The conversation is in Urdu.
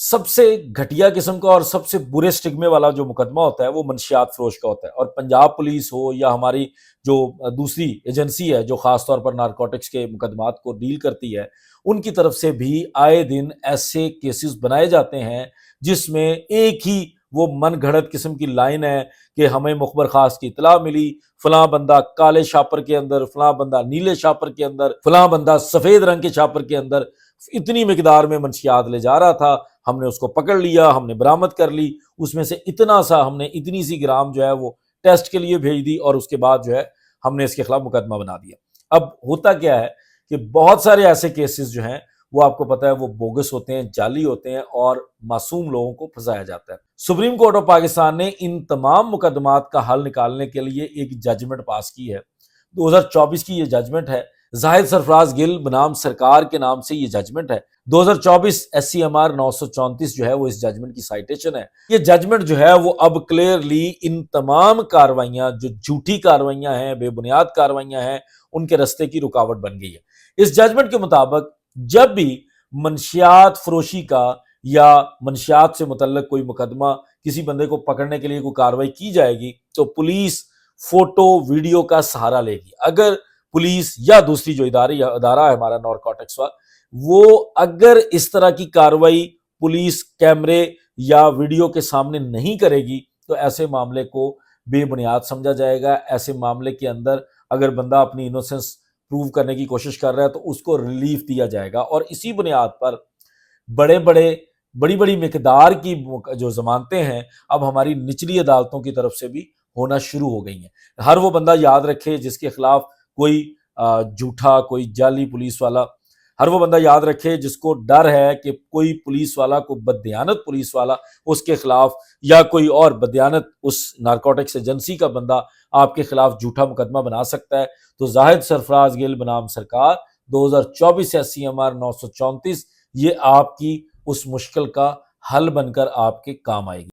سب سے گھٹیا قسم کا اور سب سے برے سٹگمے والا جو مقدمہ ہوتا ہے وہ منشیات فروش کا ہوتا ہے، اور پنجاب پولیس ہو یا ہماری جو دوسری ایجنسی ہے جو خاص طور پر نارکوٹکس کے مقدمات کو ڈیل کرتی ہے، ان کی طرف سے بھی آئے دن ایسے کیسز بنائے جاتے ہیں جس میں ایک ہی وہ من گھڑت قسم کی لائن ہے کہ ہمیں مخبر خاص کی اطلاع ملی، فلاں بندہ کالے شاپر کے اندر، فلاں بندہ نیلے شاپر کے اندر، فلاں بندہ سفید رنگ کے شاپر کے اندر اتنی مقدار میں منشیات لے جا رہا تھا، ہم نے اس کو پکڑ لیا، ہم نے برآمد کر لی، اس میں سے اتنا سا ہم نے اتنی سی گرام جو ہے وہ ٹیسٹ کے لیے بھیج دی، اور اس کے بعد جو ہے ہم نے اس کے خلاف مقدمہ بنا دیا۔ اب ہوتا کیا ہے کہ بہت سارے ایسے کیسز جو ہیں وہ آپ کو پتہ ہے وہ بوگس ہوتے ہیں، جعلی ہوتے ہیں، اور معصوم لوگوں کو پھنسایا جاتا ہے۔ سپریم کورٹ آف پاکستان نے ان تمام مقدمات کا حل نکالنے کے لیے ایک ججمنٹ پاس کی ہے۔ 2024 کی یہ ججمنٹ ہے، زاہد سرفراز گل بنام سرکار کے نام سے یہ ججمنٹ ہے۔ 2024 SCMR 934 جو ہے وہ اس ججمنٹ کی سائٹیشن ہے۔ یہ ججمنٹ جو ہے وہ اب کلیئرلی ان تمام کاروائیاں جو جھوٹی کاروائیاں ہیں، بے بنیاد کاروائیاں ہیں، ان کے رستے کی رکاوٹ بن گئی ہے۔ اس ججمنٹ کے مطابق جب بھی منشیات فروشی کا یا منشیات سے متعلق کوئی مقدمہ کسی بندے کو پکڑنے کے لیے کوئی کاروائی کی جائے گی تو پولیس فوٹو ویڈیو کا سہارا لے گی۔ اگر پولیس یا دوسری جو ادارہ ہے ہمارا نارکوٹکس وہ اگر اس طرح کی کاروائی پولیس کیمرے یا ویڈیو کے سامنے نہیں کرے گی تو ایسے معاملے کو بے بنیاد سمجھا جائے گا۔ ایسے معاملے کے اندر اگر بندہ اپنی انوسنس پروو کرنے کی کوشش کر رہا ہے تو اس کو ریلیف دیا جائے گا، اور اسی بنیاد پر بڑی بڑی مقدار کی جو ضمانتیں ہیں اب ہماری نچلی عدالتوں کی طرف سے بھی ہونا شروع ہو گئی ہیں۔ ہر وہ بندہ یاد رکھے جس کے خلاف کوئی جھوٹا، کوئی جعلی پولیس والا، ہر وہ بندہ یاد رکھے جس کو ڈر ہے کہ کوئی پولیس والا، کوئی بددیانت پولیس والا اس کے خلاف، یا کوئی اور بددیانت اس نارکوٹکس ایجنسی کا بندہ آپ کے خلاف جھوٹا مقدمہ بنا سکتا ہے، تو زاہد سرفراز گل بنام سرکار 2024 SCMR 934 یہ آپ کی اس مشکل کا حل بن کر آپ کے کام آئے گی۔